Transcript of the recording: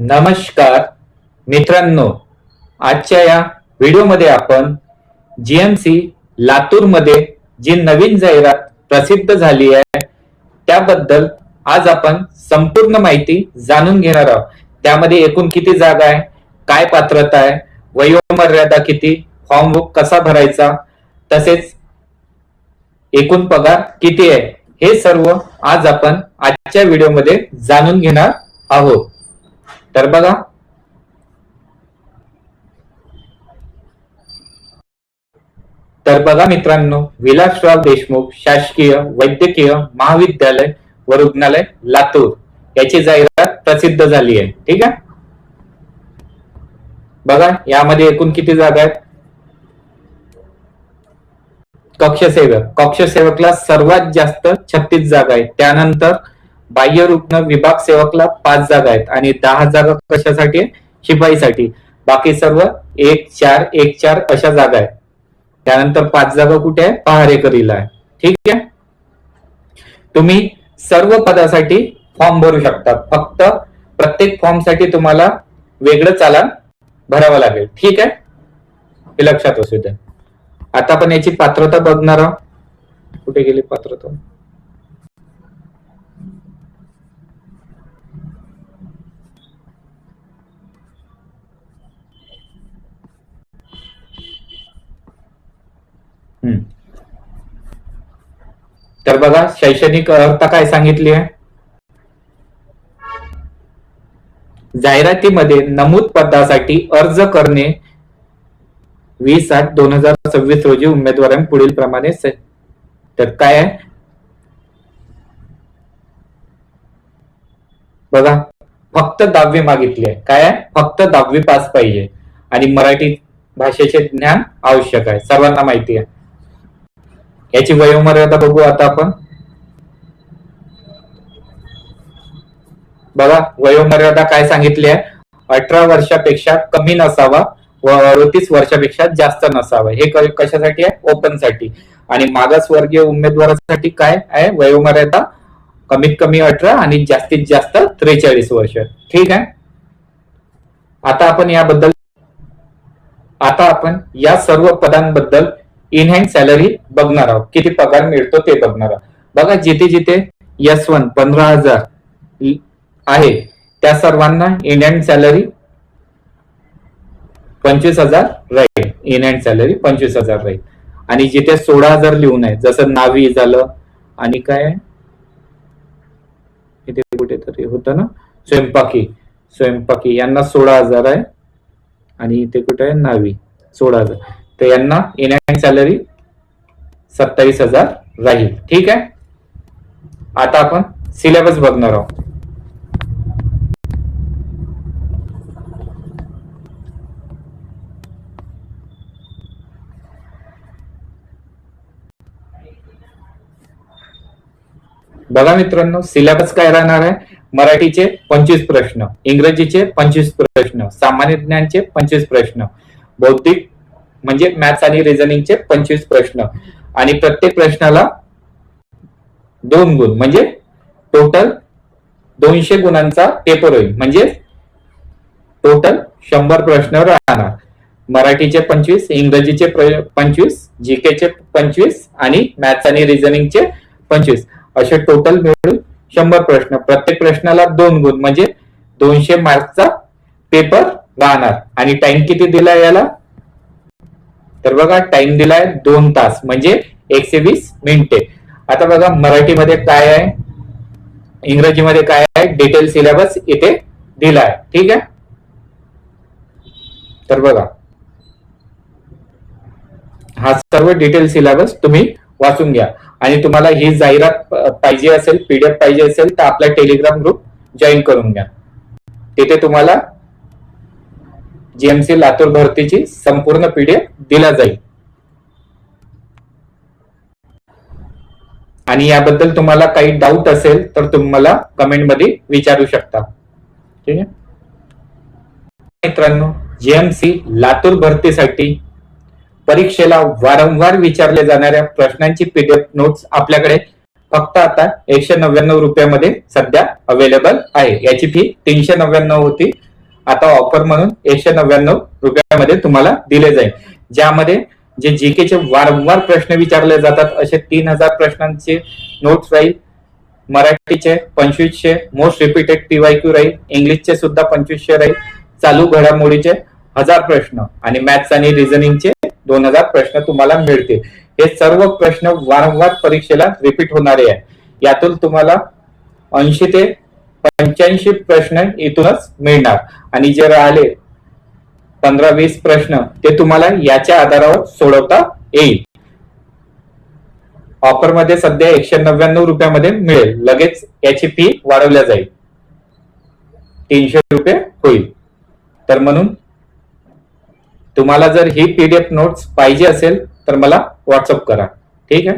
नमस्कार मित्रांनो, आजच्या या व्हिडिओमध्ये आपण जीएमसी लातूर मध्ये जी नवीन जाहिरात प्रसिद्ध झाली आहे त्याबद्दल आज आपण संपूर्ण माहिती जाणून घेणार आहोत. त्यामध्ये एकूण किती जागा आहे, काय पात्रता आहे, वयोमर्यादा किती, फॉर्म कसा भरायचा, तसेच एकूण पगार किती आहे, हे सर्व आज आपण आजच्या व्हिडिओमध्ये जाणून घेणार आहोत. तर बघा मित्रांनो, विलासराव देशमुख शासकीय वैद्यकीय महाविद्यालय व रुग्णालय लातूर याची जाहिरात प्रसिद्ध झाली आहे. ठीक आहे, बघा यामध्ये एकूण किती जागा आहेत. कक्षसेवकला सर्वात जास्त 36 जागा आहेत. त्यानंतर बाह्य रुग्ण विभाग सेवकला 5 जागा आहेत आणि 10 जागा कशासाठी, शिपाईसाठी. बाकी सर्व 1-4-1-4 अशा जागा आहेत. त्यानंतर 5 जागा कुठे आहे, पहारेकरीला आहे. ठीक आहे, तुम्ही सर्व पदासाठी फॉर्म भरू शकता. फक्त प्रत्येक फॉर्म साठी तुम्हाला वेगळं चालान भरावं लागेल. ठीक आहे, हे लक्षात असू द्या. आता आपण याची पात्रता बघणार आहोत. कुठे गेली पात्रता. तर बघा, शैक्षणिक अर्हता काय सांगितली आहे. जाहिरातीमध्ये नमूद पदासाठी अर्ज करणे 20/8/2026 रोजी उमेदवारांनी पुढील प्रमाणे. तर काय आहे बघा, फक्त 10वी मागितली आहे. काय आहे, फक्त 10वी पास पाहिजे आणि मराठी भाषेचे ज्ञान आवश्यक आहे, सर्वांना माहिती आहे. याची वयोमर्यादा बघू आता आपण. बघा, वयोमर्यादा काय सांगितली आहे, 18 वर्षापेक्षा कमी नसावा व 38 वर्षापेक्षा जास्त नसावा. हे कशासाठी आहे, ओपन साठी. आणि मागासवर्गीय उमेदवारासाठी काय आहे, वयोमर्यादा कमीत कमी 18 आणि जास्तीत जास्त 43 वर्ष. ठीक आहे, आता आपण या सर्व पदांबद्दल इन हँड सॅलरी बघणार आहोत. किती पगार मिळतो ते बघणार आहोत. बघा, जिथे जिथे S1 15,000 आहे त्या सर्वांना इन हँड सॅलरी 25,000 राहील. इन हँड सॅलरी 25,000 राहील. आणि जिथे 16,000 लिहून आहे, जसं नावी झालं आणि काय इथे कुठेतरी होतं ना, स्वयंपाकी यांना 16,000 आहे. आणि इथे कुठे आहे, नावी 16,000. तर यांना इन हँड सॅलरी 27,000 राहील. ठीक आहे, आता आपण सिलेबस बघणार आहोत. बघा मित्रांनो, सिलेबस काय राहणार आहे. मराठीचे 25 प्रश्न, इंग्रजीचे 25 प्रश्न, सामान्य ज्ञानचे 25 प्रश्न, बौद्धिक म्हणजे मॅथ्स आणि रिझनिंगचे 25 प्रश्न. आणि प्रत्येक प्रश्नाला 2 गुण, म्हणजे टोटल 200 गुणांचा पेपर होईल. म्हणजे टोटल 100 प्रश्न राहणार. मराठीचे 25, इंग्रजीचे 25, जीकेचे 25 आणि मॅथ्स आणि रिझनिंगचे 25 असे टोटल मिळून 100 प्रश्न. प्रत्येक प्रश्नाला 2 गुण, म्हणजे 200 मार्कचा पेपर राहणार. आणि टाइम किती दिलाय याला, तर बघा टाइम दिलाय 2 तास, म्हणजे 120 मिनिटे. आता बघा, मराठीमध्ये काय आहे, इंग्रजीमध्ये काय आहे, डिटेल सिलेबस इथे दिलाय. ठीक आहे, तर बघा हा सर्व डिटेल सिलेबस तुम्ही वाचून घ्या. आणि तुम्हाला ही जाहिरात पाहिजे असेल, PDF पाहिजे असेल, तर आपला टेलिग्राम ग्रुप जॉईन करून घ्या. तिथे तुम्हाला जीएमसी लातूर भरतीची संपूर्ण PDF दिला जाईल. आणि याबद्दल तुम्हाला काही डाऊट असेल तर तुम्ही मला कमेंट मध्ये विचारू शकता. ठीक आहे मित्रांनो, जीएमसी लातूर भरतीसाठी परीक्षेला वारंवार विचारले जाणाऱ्या प्रश्नांची PDF नोट्स आपल्याकडे फक्त आता 199 रुपयामध्ये सध्या अवेलेबल आहे. याची फी 399 होती, आता ऑफर म्हणून 199 रुपयामध्ये तुम्हाला दिले जाईल, ज्यामध्ये जे जीकेचे वारंवार प्रश्न विचारले जातात असे 3000 प्रश्नांचे नोट्स राहील, मराठीचे 2500, मोस्ट रिपीटेड पीवायक्यू राहील, इंग्लिशचे सुद्धा 2500 राहील, चालू घडामोडीचे 1000 प्रश्न आणि मॅथ्स आणि रिझनिंगचे 2000 प्रश्न तुम्हाला मिळतील. हे सर्व प्रश्न वारंवार परीक्षेला रिपीट होणारे आहे. यातून तुम्हाला 80 ते 85 प्रश्न इथूनच मिळणार आणि जे राहिले 15-20 प्रश्न ते तुम्हाला याच्या आधारावर सोडवता येईल. ऑफर मध्ये सध्या 199 रुपयामध्ये मिळेल. लगेच याची फी वाढवल्या जाईल, 300 रुपये होईल. तर म्हणून तुम्हाला जर ही पीडीएफ नोट्स पाहिजे असेल तर मला व्हॉट्सअप करा. ठीक आहे.